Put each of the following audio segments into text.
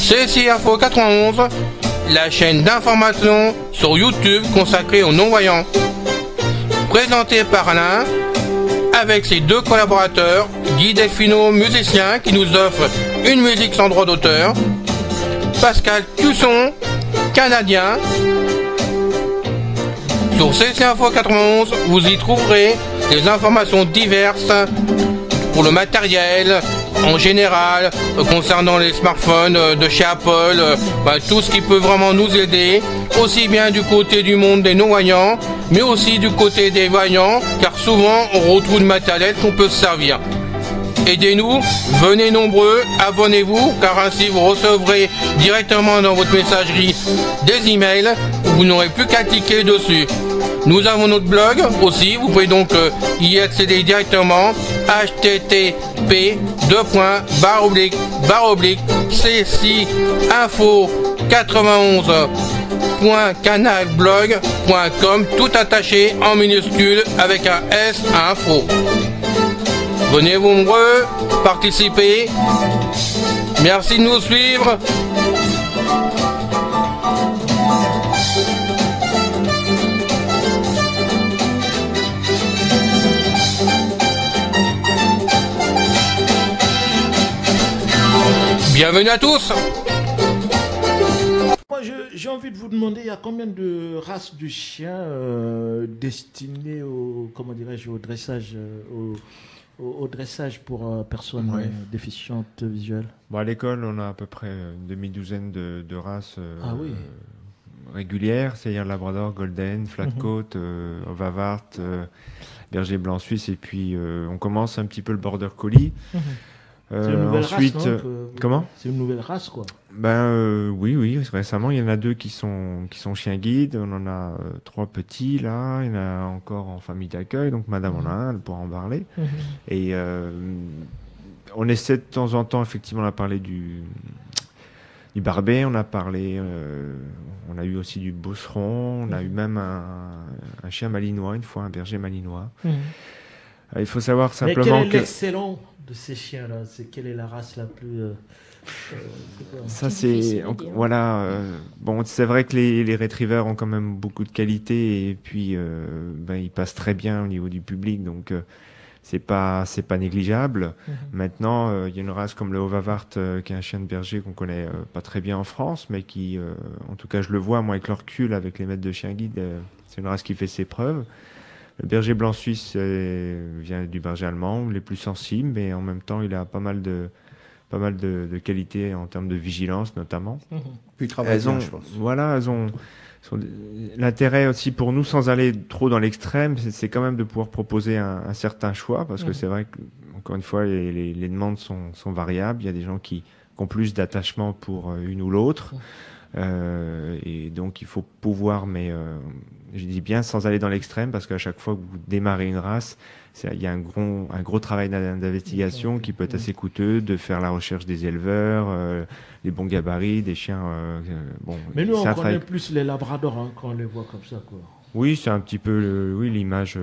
CSI Info 91, la chaîne d'information sur YouTube consacrée aux non-voyants. Présentée par Alain, avec ses deux collaborateurs, Guy Delfino, musicien, qui nous offre une musique sans droit d'auteur, Pascal Cusson, canadien. Sur CSI Info 91, vous y trouverez des informations diverses pour le matériel, en général, concernant les smartphones de chez Apple, tout ce qui peut vraiment nous aider, aussi bien du côté du monde des non-voyants, mais aussi du côté des voyants, car souvent on retrouve du matériel qu'on peut se servir. Aidez-nous, venez nombreux, abonnez-vous, car ainsi vous recevrez directement dans votre messagerie des emails, vous n'aurez plus qu'à cliquer dessus. Nous avons notre blog aussi, vous pouvez donc y accéder directement, http://csi-info91.canalblog.com, tout attaché en minuscule avec un S à info. Venez nombreux, participez. Merci de nous suivre. Bienvenue à tous. Moi, j'ai envie de vous demander, il y a combien de races de chiens destinées au, comment dirais-je, au dressage, au dressage pour personnes déficientes visuelles? Bon, à l'école, on a à peu près une demi-douzaine de races régulières, c'est-à-dire Labrador, Golden, Flatcoat, Overwart, Berger Blanc Suisse, et puis on commence un petit peu le Border Collie. C'est une nouvelle ensuite, race, non, comment? C'est une nouvelle race, quoi. Oui, récemment, il y en a deux qui sont chiens guides. On en a 3 petits, là. Il y en a encore en famille d'accueil. Donc, madame en a un, elle pourra en parler. Et on essaie de temps en temps, effectivement, on a parlé du barbet, on a parlé, on a eu aussi du bosseron, on a eu même un chien malinois, une fois, un berger malinois. Il faut savoir simplement quel est l'excellent de ces chiens-là? Quelle est la race la plus... Ça, c'est... Voilà. Bon, c'est vrai que les retrievers ont quand même beaucoup de qualité, et puis ils passent très bien au niveau du public, donc c'est pas négligeable. Maintenant, il y a une race comme le Overwart, qui est un chien de berger qu'on connaît pas très bien en France, mais qui, en tout cas, je le vois, moi, avec le recul, avec les maîtres de chiens guides, c'est une race qui fait ses preuves. Le berger blanc suisse vient du berger allemand, les plus sensibles, mais en même temps, il a pas mal de qualités en termes de vigilance, notamment. Puis il travaille bien, je pense. Voilà, l'intérêt aussi pour nous, sans aller trop dans l'extrême, c'est quand même de pouvoir proposer un certain choix, parce que c'est vrai que, encore une fois, les demandes sont variables. Il y a des gens qui ont plus d'attachement pour une ou l'autre. Et donc il faut pouvoir, mais je dis bien sans aller dans l'extrême, parce qu'à chaque fois que vous démarrez une race, il y a un gros travail d'investigation qui peut être assez coûteux, de faire la recherche des éleveurs, les bons gabarits, des chiens. Mais nous, on connaît plus les labradors quand on les voit comme ça, quoi. Oui, c'est un petit peu l'image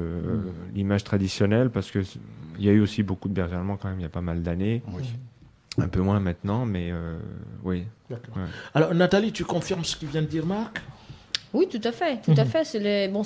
traditionnelle, parce que il y a eu aussi beaucoup de bergers allemands quand même il y a pas mal d'années. Un peu moins maintenant, mais oui. D'accord. Ouais. Alors, Nathalie, tu confirmes ce que vient de dire Marc? Oui, tout à fait, tout à fait. C'est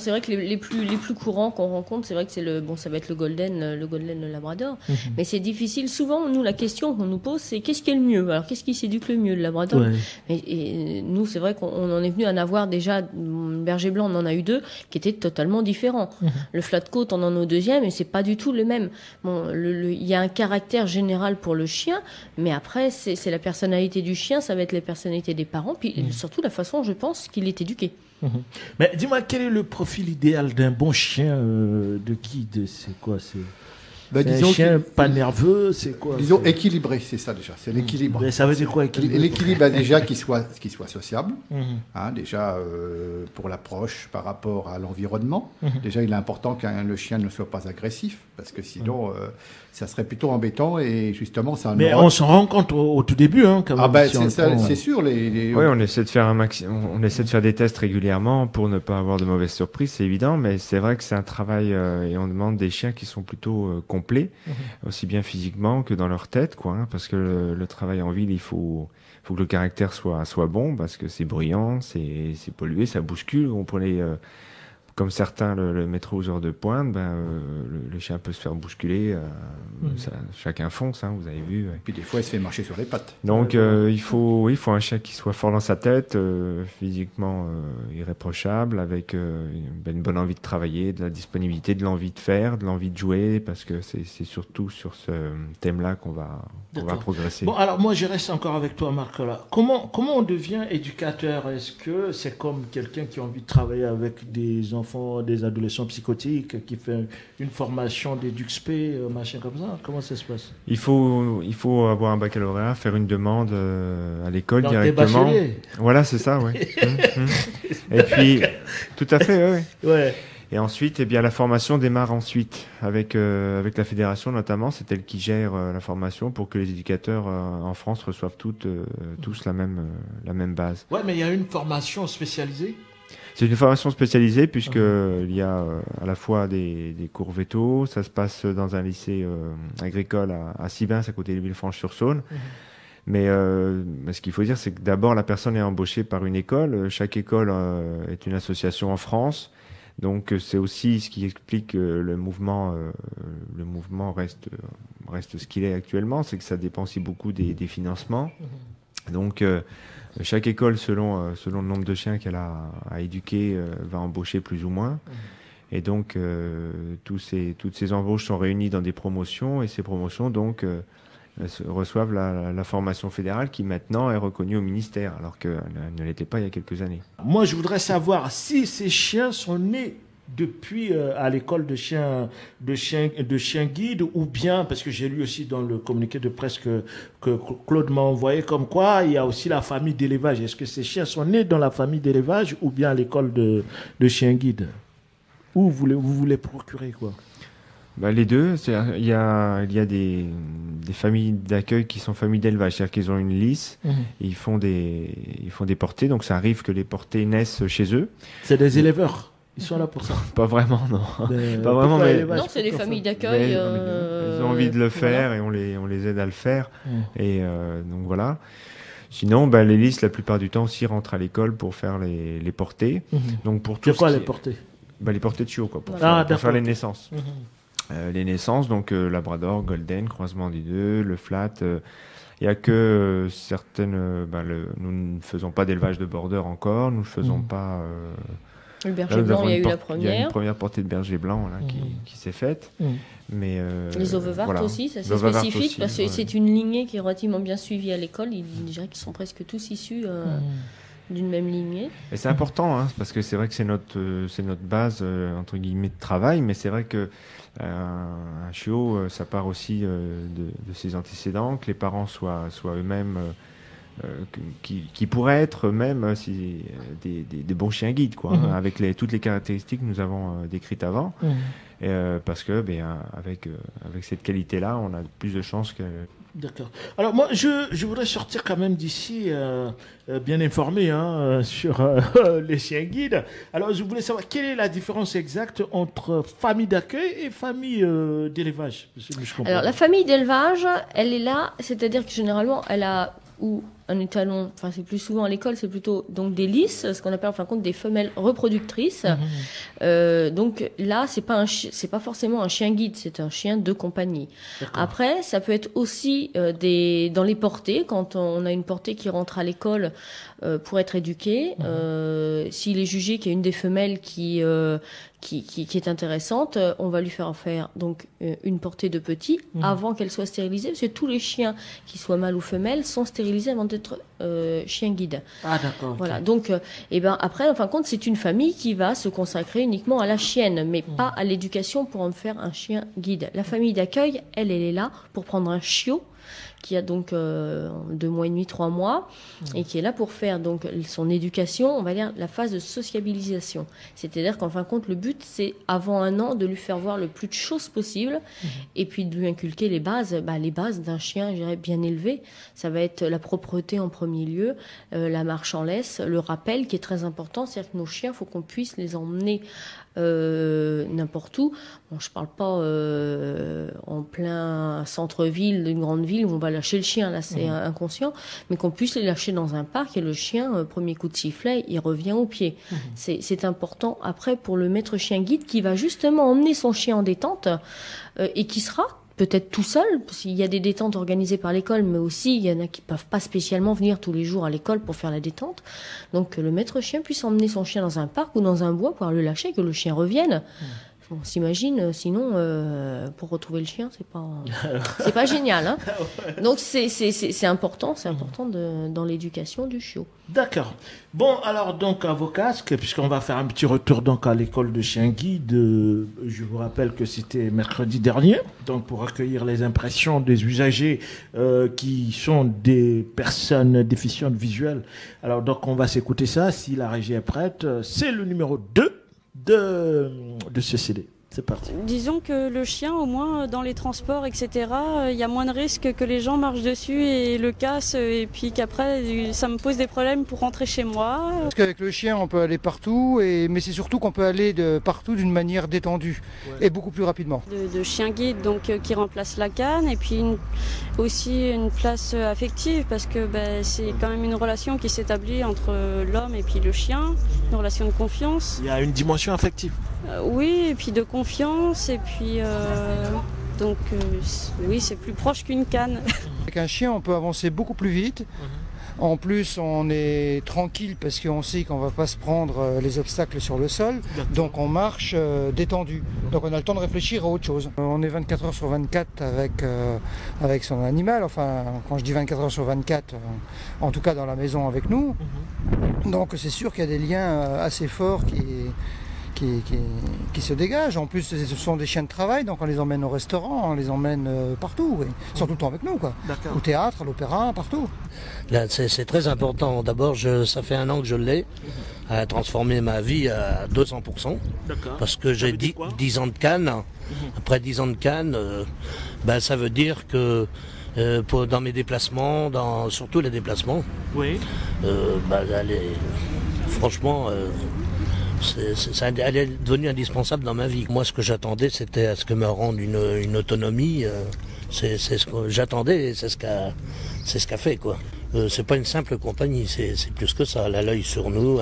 vrai que les plus courants qu'on rencontre, c'est vrai que ça va être le golden, le labrador. Mais c'est difficile. Souvent, nous, la question qu'on nous pose, c'est qu'est-ce qui est le mieux? Alors, qu'est-ce qui s'éduque le mieux, le labrador? Et nous, c'est vrai qu'on en est venu à en avoir déjà, le berger blanc, on en a eu 2 qui étaient totalement différents. Le flatcoat, on en a au 2e, et c'est pas du tout le même. Bon, il y a un caractère général pour le chien, mais après, c'est la personnalité du chien, ça va être les personnalités des parents, puis surtout la façon, je pense, qu'il est éduqué. Mais dis-moi, quel est le profil idéal d'un bon chien de guide? C'est quoi? C'est un chien pas nerveux, c'est quoi? Disons équilibré, c'est ça déjà, c'est l'équilibre. Mais ça veut dire quoi, équilibré? L'équilibre, déjà, qu'il soit sociable, déjà pour l'approche par rapport à l'environnement. Déjà, il est important que le chien ne soit pas agressif, parce que sinon, ça serait plutôt embêtant, et justement, ça... Mais on s'en rend compte au tout début, hein, quand même. C'est sûr. Oui, on essaie de faire on essaie de faire des tests régulièrement pour ne pas avoir de mauvaises surprises, c'est évident, mais c'est vrai que c'est un travail, et on demande des chiens qui sont plutôt complet, aussi bien physiquement que dans leur tête, quoi, hein, parce que le travail en ville, il faut que le caractère soit bon, parce que c'est bruyant, c'est pollué, ça bouscule. On prenait comme certains le métro aux heures de pointe, le chien peut se faire bousculer. Chacun fonce, hein, vous avez vu. Ouais. Puis des fois, il se fait marcher sur les pattes. Donc il faut un chien qui soit fort dans sa tête, physiquement irréprochable, avec une bonne envie de travailler, de la disponibilité, de l'envie de faire, de l'envie de jouer, parce que c'est surtout sur ce thème-là qu'on va progresser. Bon, alors moi, je reste encore avec toi, Marc. Là. Comment on devient éducateur? Est-ce que c'est comme quelqu'un qui a envie de travailler avec des enfants, des adolescents psychotiques, qui fait une formation d'EduxP, machin comme ça? Comment ça se passe? Il faut avoir un baccalauréat, faire une demande à l'école donc directement. T'es bachelier. Voilà, c'est ça, oui. Et puis, tout à fait, oui. Ouais. Et ensuite, eh bien, la formation démarre ensuite avec la fédération notamment. C'est elle qui gère la formation pour que les éducateurs en France reçoivent tous la même base. Ouais, mais il y a une formation spécialisée. C'est une formation spécialisée puisque il y a à la fois des cours véto. Ça se passe dans un lycée agricole à Sibins, à côté de Villefranche-sur-Saône. Mais ce qu'il faut dire, c'est que d'abord, la personne est embauchée par une école. Chaque école est une association en France. Donc c'est aussi ce qui explique que le mouvement reste ce qu'il est actuellement, c'est que ça dépend aussi beaucoup des financements. Donc chaque école, selon le nombre de chiens qu'elle a à éduquer, va embaucher plus ou moins. Et donc toutes ces embauches sont réunies dans des promotions, et ces promotions donc reçoivent la formation fédérale qui maintenant est reconnue au ministère, alors qu'elle ne l'était pas il y a quelques années. Moi, je voudrais savoir si ces chiens sont nés depuis à l'école de chiens guides, ou bien, parce que j'ai lu aussi dans le communiqué de presse que Claude m'a envoyé, comme quoi il y a aussi la famille d'élevage. Est-ce que ces chiens sont nés dans la famille d'élevage ou bien à l'école de chiens guides? Ou vous voulez procurer quoi? Les deux. Il y a des familles d'accueil qui sont familles d'élevage, c'est-à-dire qu'ils ont une lice, et ils font des portées, donc ça arrive que les portées naissent chez eux. C'est des éleveurs. Ils sont là pour ça. Pas vraiment, non. Pas vraiment, mais non, c'est des familles d'accueil. Ils ont envie de le faire, et on les aide à le faire. Et donc voilà. Sinon, les lices, la plupart du temps, aussi rentrent à l'école pour faire les portées. Donc pour tout. C'est quoi les portées? Les portées de chiots, quoi, pour faire les naissances. Les naissances, donc Labrador, Golden, croisement des deux, le flat. Il n'y a que certaines. Nous ne faisons pas d'élevage de border encore. Nous ne faisons pas. Le berger blanc, il y a eu la première. Il y a une première portée de berger blanc là, qui s'est faite. Mais, les ovivards aussi, ça c'est spécifique aussi, parce que c'est une lignée qui est relativement bien suivie à l'école. Je dirais qu'ils sont presque tous issus d'une même lignée. Et c'est important, hein, parce que c'est vrai que c'est notre base entre guillemets de travail, mais c'est vrai que un chiot, ça part aussi de ses antécédents, que les parents soient eux-mêmes qui pourraient être même des bons chiens guides, quoi, avec toutes les caractéristiques que nous avons décrites avant. Parce que avec cette qualité-là, on a plus de chances que... D'accord. Alors moi, je voudrais sortir quand même d'ici bien informé sur les chiens guides. Alors je voulais savoir quelle est la différence exacte entre famille d'accueil et famille d'élevage. Alors la famille d'élevage, elle est là, c'est-à-dire que généralement, elle a un étalon, enfin c'est plus souvent à l'école, c'est plutôt donc des lices, ce qu'on appelle en fin de compte des femelles reproductrices. Donc là, c'est pas forcément un chien guide, c'est un chien de compagnie. Après, ça peut être aussi dans les portées, quand on a une portée qui rentre à l'école pour être éduquée, s'il est jugé qu'il y a une des femelles qui est intéressante, on va lui faire donc une portée de petits avant qu'elle soit stérilisée, parce que tous les chiens, qu'ils soient mâles ou femelles, sont stérilisés avant d'être chiens guides. Ah d'accord. Voilà. Donc, après, en fin de compte, c'est une famille qui va se consacrer uniquement à la chienne, mais pas à l'éducation pour en faire un chien guide. La famille d'accueil, elle est là pour prendre un chiot qui a donc 2 mois et demi, 3 mois, et qui est là pour faire donc son éducation, on va dire la phase de sociabilisation. C'est-à-dire qu'en fin de compte, le but, c'est avant 1 an de lui faire voir le plus de choses possible, et puis de lui inculquer les bases d'un chien, je dirais, bien élevé. Ça va être la propreté en premier lieu, la marche en laisse, le rappel qui est très important, c'est-à-dire que nos chiens, il faut qu'on puisse les emmener n'importe où. Bon, je parle pas en plein centre-ville d'une grande ville où on va lâcher le chien, là c'est inconscient, mais qu'on puisse les lâcher dans un parc et le chien, premier coup de sifflet, il revient au pied. C'est important après pour le maître chien guide qui va justement emmener son chien en détente et qui sera peut-être tout seul, parce qu'il y a des détentes organisées par l'école, mais aussi il y en a qui peuvent pas spécialement venir tous les jours à l'école pour faire la détente. Donc que le maître chien puisse emmener son chien dans un parc ou dans un bois pour le lâcher, que le chien revienne. On s'imagine, sinon, pour retrouver le chien, c'est pas génial. Hein. Donc c'est important dans l'éducation du chiot. D'accord. Bon, alors donc à vos casques, puisqu'on va faire un petit retour donc à l'école de chien guide, je vous rappelle que c'était mercredi dernier, donc pour accueillir les impressions des usagers qui sont des personnes déficientes visuelles. Alors donc on va s'écouter ça, si la régie est prête, c'est le numéro 2 de ce CD. C'est parti. Disons que le chien, au moins dans les transports, etc., il y a moins de risques que les gens marchent dessus et le cassent, et puis qu'après, ça me pose des problèmes pour rentrer chez moi. Parce qu'avec le chien, on peut aller partout, mais c'est surtout qu'on peut aller de partout d'une manière détendue et beaucoup plus rapidement. De chien guide, donc qui remplace la canne, et puis aussi une place affective, parce que c'est quand même une relation qui s'établit entre l'homme et puis le chien, une relation de confiance. Il y a une dimension affective. Oui, et puis de confiance, et puis oui, c'est plus proche qu'une canne. Avec un chien, on peut avancer beaucoup plus vite. En plus, on est tranquille parce qu'on sait qu'on ne va pas se prendre les obstacles sur le sol. Donc on marche détendu. Donc on a le temps de réfléchir à autre chose. On est 24 heures sur 24 avec son animal. Enfin, quand je dis 24 heures sur 24, en tout cas dans la maison avec nous. Donc c'est sûr qu'il y a des liens assez forts qui se dégagent. En plus, ce sont des chiens de travail, donc on les emmène au restaurant, on les emmène partout. Ils sont tout le temps avec nous, quoi. Au théâtre, à l'opéra, partout. Là, c'est très important. D'abord, ça fait 1 an que je l'ai, à transformer ma vie à 200%. Parce que j'ai 10 ans de canne. Après 10 ans de canne, ça veut dire que dans mes déplacements, surtout les déplacements, franchement... elle est devenue indispensable dans ma vie. Moi, ce que j'attendais, c'était à ce que me rende une autonomie. C'est ce que j'attendais et c'est ce qu'a fait, quoi. C'est pas une simple compagnie, c'est plus que ça. Elle a l'œil sur nous,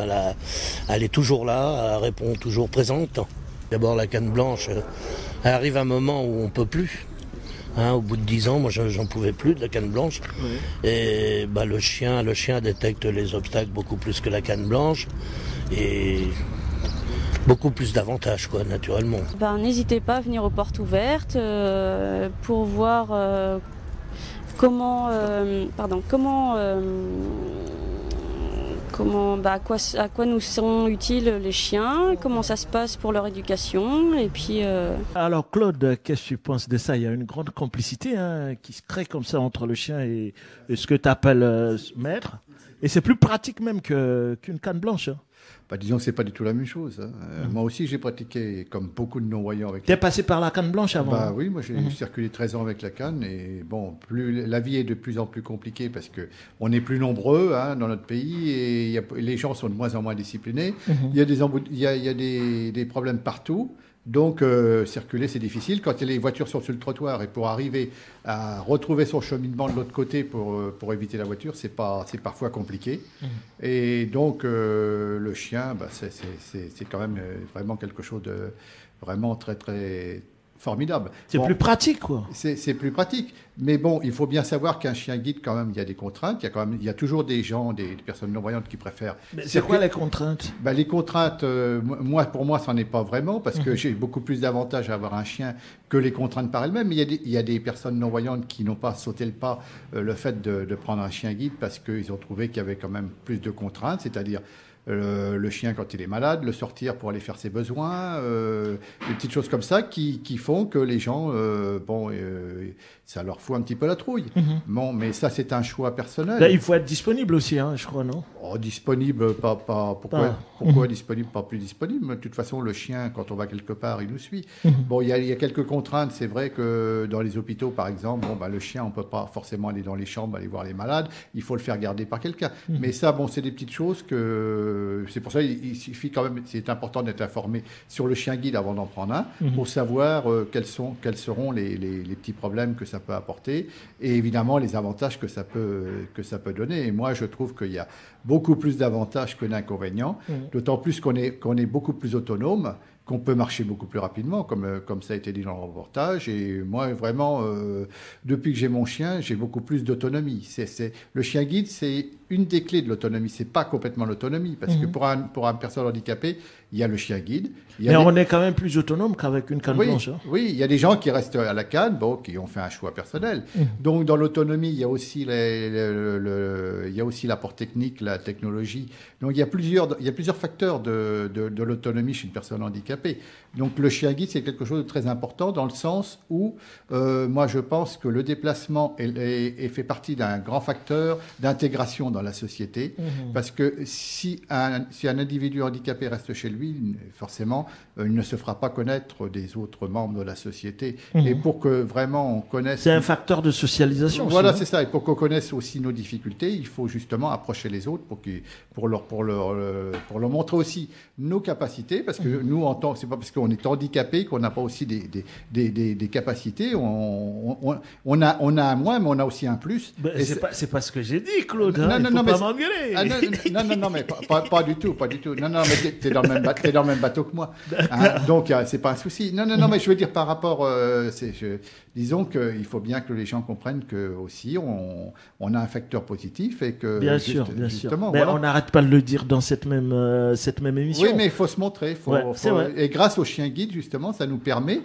elle est toujours là, elle répond toujours présente. D'abord, la canne blanche, elle arrive un moment où on peut plus. Au bout de 10 ans, moi, j'en pouvais plus de la canne blanche. Et le chien détecte les obstacles beaucoup plus que la canne blanche. Et beaucoup plus d'avantages, quoi, naturellement. N'hésitez pas à venir aux portes ouvertes pour voir à quoi nous sont utiles les chiens, comment ça se passe pour leur éducation, et puis... Alors Claude, qu'est-ce que tu penses de ça? Il y a une grande complicité qui se crée comme ça entre le chien et ce que tu appelles maître, et c'est plus pratique même qu'une canne blanche. Disons que c'est pas du tout la même chose. Moi aussi, j'ai pratiqué comme beaucoup de non-voyants avec. T'es passé par la canne blanche avant? Oui, moi j'ai circulé 13 ans avec la canne et la vie est de plus en plus compliquée parce que on est plus nombreux dans notre pays et les gens sont de moins en moins disciplinés. Il y a des problèmes partout. Donc, circuler, c'est difficile. Quand les voitures sont sur le trottoir et pour arriver à retrouver son cheminement de l'autre côté pour éviter la voiture, c'est parfois compliqué. Et donc, le chien, c'est quand même vraiment quelque chose de vraiment très, très formidable. C'est plus pratique, quoi. C'est plus pratique. Mais bon, il faut bien savoir qu'un chien guide, quand même, il y a des contraintes. Il y a toujours des gens, des personnes non-voyantes qui préfèrent... Mais c'est quoi les contraintes? Les contraintes, pour moi, ça n'en est pas vraiment, parce que j'ai beaucoup plus d'avantages à avoir un chien que les contraintes par elles-mêmes. Mais il y a des personnes non-voyantes qui n'ont pas sauté le pas, le fait de prendre un chien guide, parce qu'ils ont trouvé qu'il y avait quand même plus de contraintes, c'est-à-dire... le chien quand il est malade, le sortir pour aller faire ses besoins, des petites choses comme ça qui font que les gens, ça leur fout un petit peu la trouille. Bon, mais ça c'est un choix personnel. Là, il faut être disponible aussi, je crois, non? Disponible, pourquoi disponible, pas plus disponible? De toute façon, le chien, quand on va quelque part, il nous suit. Bon, il y a quelques contraintes. C'est vrai que dans les hôpitaux, par exemple, le chien, on peut pas forcément aller dans les chambres, aller voir les malades. Il faut le faire garder par quelqu'un. Mais ça, c'est des petites choses que c'est pour ça qu'il suffit quand même, c'est important d'être informé sur le chien guide avant d'en prendre un, pour savoir quels seront les petits problèmes que ça peut apporter, et évidemment les avantages que ça peut donner. Et moi, je trouve qu'il y a beaucoup plus d'avantages que d'inconvénients, d'autant plus qu'on est beaucoup plus autonome, qu'on peut marcher beaucoup plus rapidement, comme ça a été dit dans le reportage. Et moi, vraiment, depuis que j'ai mon chien, j'ai beaucoup plus d'autonomie. Le chien guide, c'est une des clés de l'autonomie. C'est pas complètement l'autonomie, parce que pour une personne handicapée, il y a le chien guide. Mais on est quand même plus autonome qu'avavec une canne blanche. Hein. Oui, il y a des gens qui restent à la canne, qui ont fait un choix personnel. Donc, dans l'autonomie, il y a aussi l'apport technique, la technologie. Donc, il y a plusieurs facteurs de l'autonomie chez une personne handicapée. Donc, le chien guide, c'est quelque chose de très important dans le sens où, moi, je pense que le déplacement fait partie d'un grand facteur d'intégration dans la société. Parce que si un individu handicapé reste chez lui, forcément, il ne se fera pas connaître des autres membres de la société. Et pour que vraiment on connaisse... C'est un facteur de socialisation. Voilà, c'est ça. Et pour qu'on connaisse aussi nos difficultés, il faut justement approcher les autres pour leur montrer aussi nos capacités. Parce que nous, c'est pas parce qu'on est handicapé qu'on n'a pas aussi des capacités. On a un moins, mais on a aussi un plus. C'est pas ce que j'ai dit, Claude. Non, pas m'engueuler. Non, mais pas du tout. Non, mais t'es dans le même bateau que moi. Hein, donc, c'est pas un souci. Non, mais je veux dire, par rapport... disons qu'il faut bien que les gens comprennent que aussi on a un facteur positif et que... Bien sûr. Mais voilà. On n'arrête pas de le dire dans cette même émission. Oui, mais il faut se montrer. Et grâce au chien guide, justement, ça nous permet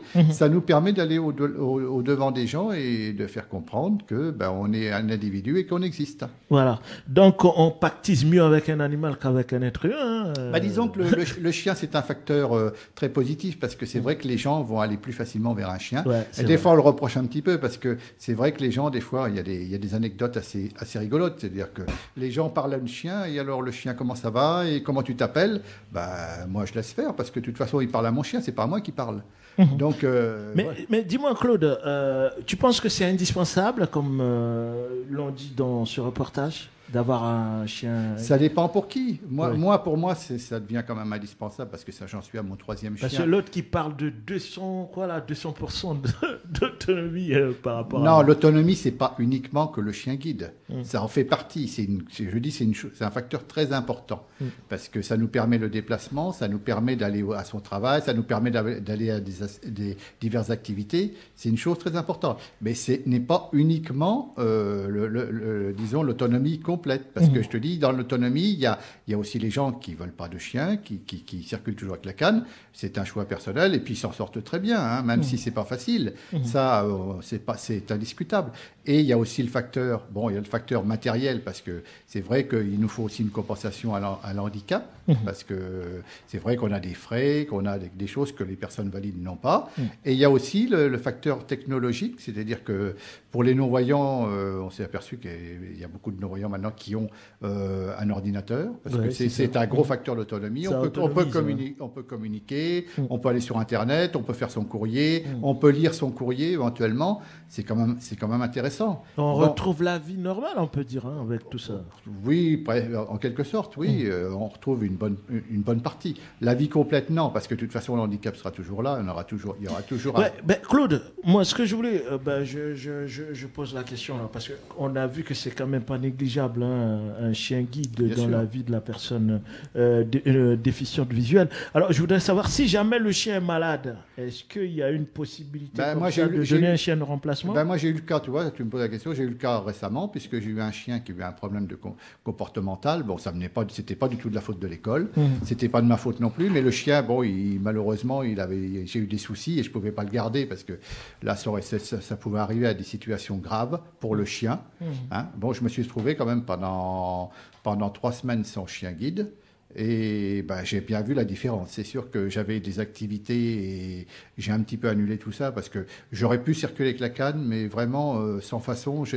d'aller au devant des gens et de faire comprendre que on est un individu et qu'on existe. Voilà. Donc, on pactise mieux avec un animal qu'avec un être humain. Disons que le chien, c'est un facteur très positif parce que c'est vrai que les gens vont aller plus facilement vers un chien. Des fois, on le reproche un petit peu parce que c'est vrai que les gens, des fois, il y a des anecdotes assez rigolotes. C'est-à-dire que les gens parlent à un chien et alors le chien, comment ça va et comment tu t'appelles ? Moi, je laisse faire parce que de toute façon, il parle à mon chien, c'est pas à moi qui parle. Donc, mais dis-moi, Claude, tu penses que c'est indispensable, comme l'on dit dans ce reportage, d'avoir un chien? Ça dépend pour qui. Pour moi, ça devient quand même indispensable parce que j'en suis à mon 3e chien. Parce que l'autre qui parle de 200% d'autonomie par rapport Non, l'autonomie, c'est pas uniquement que le chien guide. Ça en fait partie. C'est un facteur très important parce que ça nous permet le déplacement, ça nous permet d'aller à son travail, ça nous permet d'aller à des diverses activités. C'est une chose très importante. Mais ce n'est pas uniquement, disons, l'autonomie complète. Parce que je te dis, dans l'autonomie, il y a aussi les gens qui veulent pas de chien, qui circulent toujours avec la canne. C'est un choix personnel et puis ils s'en sortent très bien, même si c'est pas facile. Ça, c'est indiscutable. Et il y a aussi le facteur matériel parce que c'est vrai qu'il nous faut aussi une compensation à l'handicap parce que c'est vrai qu'on a des frais, qu'on a des choses que les personnes valides n'ont pas. Et il y a aussi le facteur technologique, c'est-à-dire que pour les non-voyants, on s'est aperçu qu'il y a beaucoup de non-voyants maintenant qui ont un ordinateur, parce que c'est un gros facteur d'autonomie. On peut communiquer, on peut aller sur Internet, on peut faire son courrier, on peut lire son courrier éventuellement. C'est quand même intéressant. On retrouve la vie normale, on peut dire, avec tout ça. Oui, en quelque sorte, oui. On retrouve une bonne partie. La vie complète, non, parce que de toute façon, le handicap sera toujours là. Il y aura toujours. Claude, moi, ce que je voulais, je pose la question là, parce qu'on a vu que c'est quand même pas négligeable, un chien guide dans la vie de la personne déficiente visuelle. Alors, je voudrais savoir si jamais le chien est malade, est-ce qu'il y a une possibilité de donner un chien de remplacement? Moi, j'ai eu le cas, tu vois, tu me poses la question, j'ai eu le cas récemment, puisque j'ai eu un chien qui avait un problème comportemental. Bon, c'était pas du tout de la faute de l'école, c'était pas de ma faute non plus, mais le chien, malheureusement, j'ai eu des soucis et je pouvais pas le garder parce que là, ça pouvait arriver à des situations graves pour le chien. Je me suis trouvé quand même pendant 3 semaines sans chien guide. Et j'ai bien vu la différence. C'est sûr que j'avais des activités et j'ai un petit peu annulé tout ça parce que j'aurais pu circuler avec la canne, mais vraiment sans façon. Ça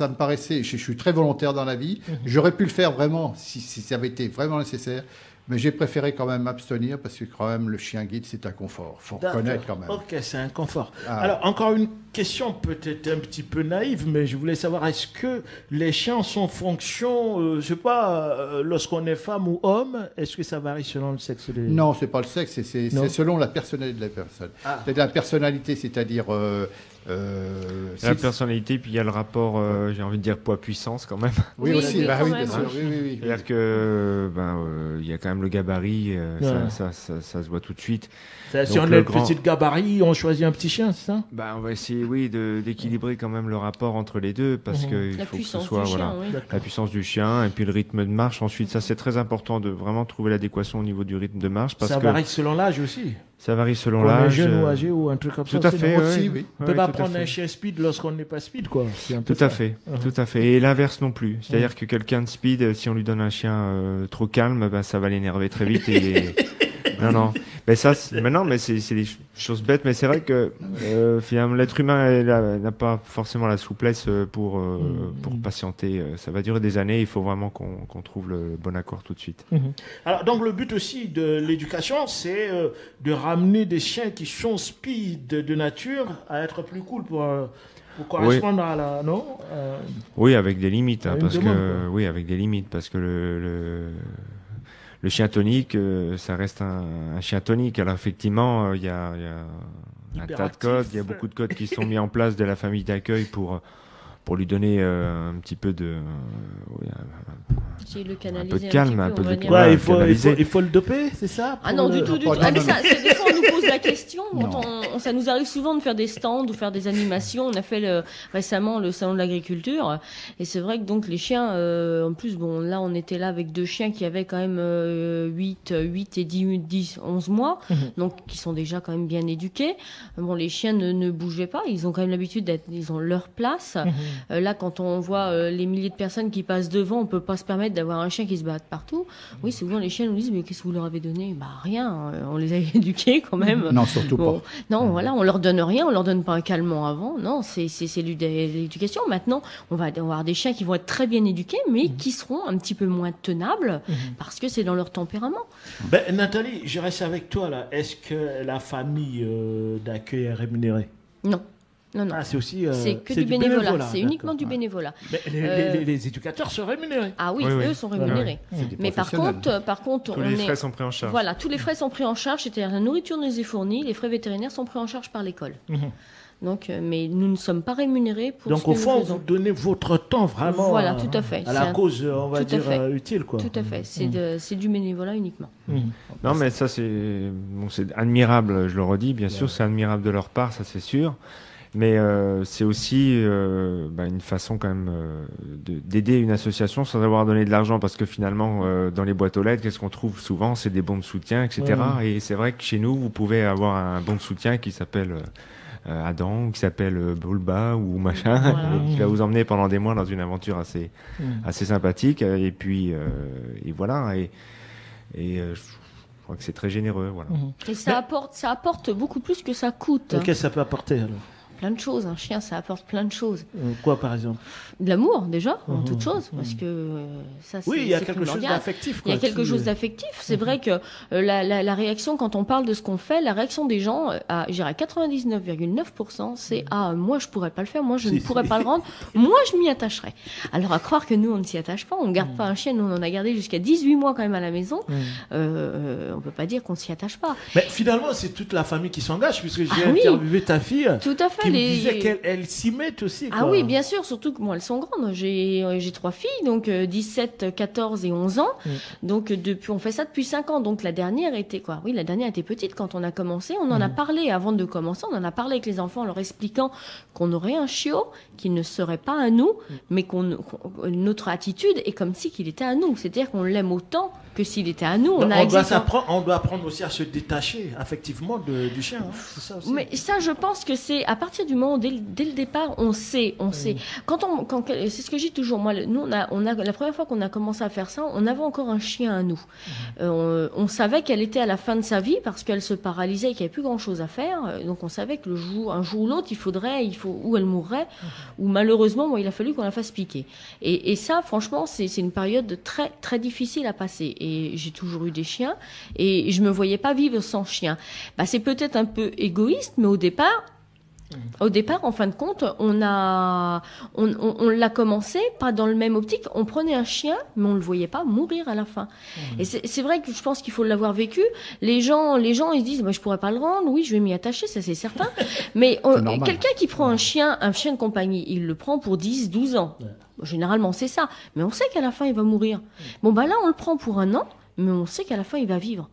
me paraissait. Je suis très volontaire dans la vie. J'aurais pu le faire vraiment si ça avait été vraiment nécessaire. Mais j'ai préféré quand même m'abstenir parce que quand même le chien guide c'est un confort. Faut reconnaître quand même. Ok, c'est un confort. Alors encore une question peut-être un petit peu naïve, mais je voulais savoir est-ce que les chiens sont fonction, je sais pas, lorsqu'on est femme ou homme, est-ce que ça varie selon le sexe des... Non, c'est pas le sexe, c'est selon la personnalité de la personne. C'est la personnalité, c'est-à-dire la personnalité, puis il y a le rapport, j'ai envie de dire poids-puissance quand même. Oui, aussi, bien sûr. Oui. C'est-à-dire que il y a quand même le gabarit, ça se voit tout de suite. Si on a le petit gabarit, on choisit un petit chien, c'est ça? On va essayer, d'équilibrer quand même le rapport entre les deux, parce qu'il faut que ce soit la puissance du chien et puis le rythme de marche. Ensuite, ça c'est très important de vraiment trouver l'adéquation au niveau du rythme de marche. Parce ça varie selon l'âge aussi. Ça varie selon l'âge. Un jeune ou âgé ou un truc comme ça. Tout à fait, oui. On ne peut pas prendre un chien speed lorsqu'on n'est pas speed, quoi. Tout à fait. Et l'inverse non plus. C'est-à-dire que quelqu'un de speed, si on lui donne un chien trop calme, ça va l'énerver très vite. Non. Mais ça, mais c'est des choses bêtes. Mais c'est vrai que finalement, l'être humain n'a pas forcément la souplesse pour patienter. Ça va durer des années. Il faut vraiment qu'on trouve le bon accord tout de suite. Alors, donc, le but aussi de l'éducation, c'est de ramener des chiens qui sont speed de nature à être plus cool pour correspondre à la... Non Oui, avec des limites. Avec des limites. Parce que le chien tonique, ça reste un chien tonique. Alors effectivement, il y a un tas de codes, il y a beaucoup de codes qui sont mis en place de la famille d'accueil pour lui donner un petit peu de un peu de calme, un peu de il faut le doper, c'est ça? Non, du tout. Des fois, on nous pose la question. Ça nous arrive souvent de faire des stands ou faire des animations. On a fait récemment le salon de l'agriculture. Et c'est vrai que donc les chiens, en plus, là, on était là avec 2 chiens qui avaient quand même 8 et 10, 11 mois. Donc, qui sont déjà quand même bien éduqués. Les chiens ne bougeaient pas. Ils ont quand même l'habitude ils ont leur place. Là, quand on voit les milliers de personnes qui passent devant, on peut pas se permettre d'avoir un chien qui se balade partout. Oui, souvent les chiens nous disent mais qu'est-ce que vous leur avez donné? Rien, on les a éduqués quand même. Non, surtout pas. Non, voilà, on leur donne rien, on leur donne pas un calmant avant. Non, c'est l'éducation. Maintenant, on va avoir des chiens qui vont être très bien éduqués, mais qui seront un petit peu moins tenables parce que c'est dans leur tempérament. Nathalie, je reste avec toi là. Est-ce que la famille d'accueil est rémunérée? Non. Non. C'est aussi c'est que du bénévolat. C'est uniquement du bénévolat. Mais les éducateurs sont rémunérés. Ah oui, eux sont rémunérés. Mais par contre, tous les frais sont pris en charge. Voilà, tous les frais sont pris en charge. C'est-à-dire la nourriture nous est fournie, les frais vétérinaires sont pris en charge par l'école. Donc, mais nous ne sommes pas rémunérés pour ce que nous faisons. Donc, au fond, vous donnez votre temps vraiment tout à fait. À la cause, on va dire, utile, quoi. Tout à fait. C'est du bénévolat uniquement. Non, mais ça, c'est admirable, je le redis. Bien sûr, c'est admirable de leur part, ça, c'est sûr. Mais c'est aussi une façon quand même d'aider une association sans avoir donné de l'argent, parce que finalement dans les boîtes aux lettres, qu'est-ce qu'on trouve souvent? C'est des bons de soutien, etc. Et c'est vrai que chez nous, vous pouvez avoir un bon de soutien qui s'appelle Adam, qui s'appelle Bulba ou machin, qui va vous emmener pendant des mois dans une aventure assez sympathique. Et puis et voilà. Et je crois que c'est très généreux, voilà. Et ça apporte beaucoup plus que ça coûte. Qu'est-ce que ça peut apporter alors? Plein de choses, un chien ça apporte plein de choses. Quoi par exemple? De l'amour déjà, en toute chose, parce que ça c'est... Oui, il y a quelque chose d'affectif. Il y a quelque chose d'affectif, c'est vrai que la réaction quand on parle de ce qu'on fait, la réaction des gens, à 99,9%, c'est « Ah, moi je pourrais pas le faire, moi je ne pourrais pas le rendre, moi je m'y attacherai ». Alors à croire que nous on ne s'y attache pas, on ne garde pas un chien, nous on en a gardé jusqu'à 18 mois quand même à la maison, on peut pas dire qu'on ne s'y attache pas. Mais finalement c'est toute la famille qui s'engage, puisque j'ai interviewé ta fille. Tout à fait. Me disait qu'elles s'y mettent aussi. Quoi. Ah oui, bien sûr, surtout que moi, elles sont grandes. J'ai 3 filles, donc 17, 14 et 11 ans. Donc on fait ça depuis 5 ans. Donc la dernière était quoi? Oui, la dernière était petite quand on a commencé. On en a parlé avant de commencer. On en a parlé avec les enfants en leur expliquant qu'on aurait un chiot qui ne serait pas à nous, mais notre attitude est comme si qu'il était à nous. C'est-à-dire qu'on l'aime autant que s'il était à nous. On doit apprendre aussi à se détacher affectivement du chien. Hein. C'est ça aussi. Mais ça, je pense que c'est à partir partir du moment, dès le départ, on sait. C'est ce que je dis toujours. Moi, nous, la première fois qu'on a commencé à faire ça, on avait encore un chien à nous. On savait qu'elle était à la fin de sa vie parce qu'elle se paralysait et qu'il n'y avait plus grand-chose à faire. Donc, on savait que un jour ou l'autre, ou elle mourrait, ou malheureusement, il a fallu qu'on la fasse piquer. Et ça, franchement, c'est une période très, très difficile à passer. Et j'ai toujours eu des chiens et je me voyais pas vivre sans chien. C'est peut-être un peu égoïste, mais au départ, en fin de compte, on l'a commencé, pas dans le même optique. On prenait un chien, mais on le voyait pas mourir à la fin. Et c'est vrai que je pense qu'il faut l'avoir vécu. Les gens, ils se disent, je pourrais pas le rendre. Oui, je vais m'y attacher, ça c'est certain. Mais quelqu'un qui prend un chien de compagnie, il le prend pour 10, 12 ans. Généralement, c'est ça. Mais on sait qu'à la fin, il va mourir. Là, on le prend pour 1 an, mais on sait qu'à la fin, il va vivre.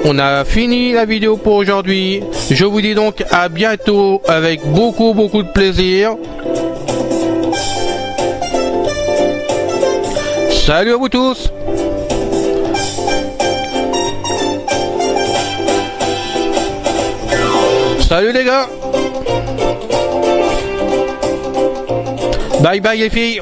On a fini la vidéo pour aujourd'hui. Je vous dis donc à bientôt avec beaucoup de plaisir. Salut à vous tous. Salut les gars. Bye bye les filles.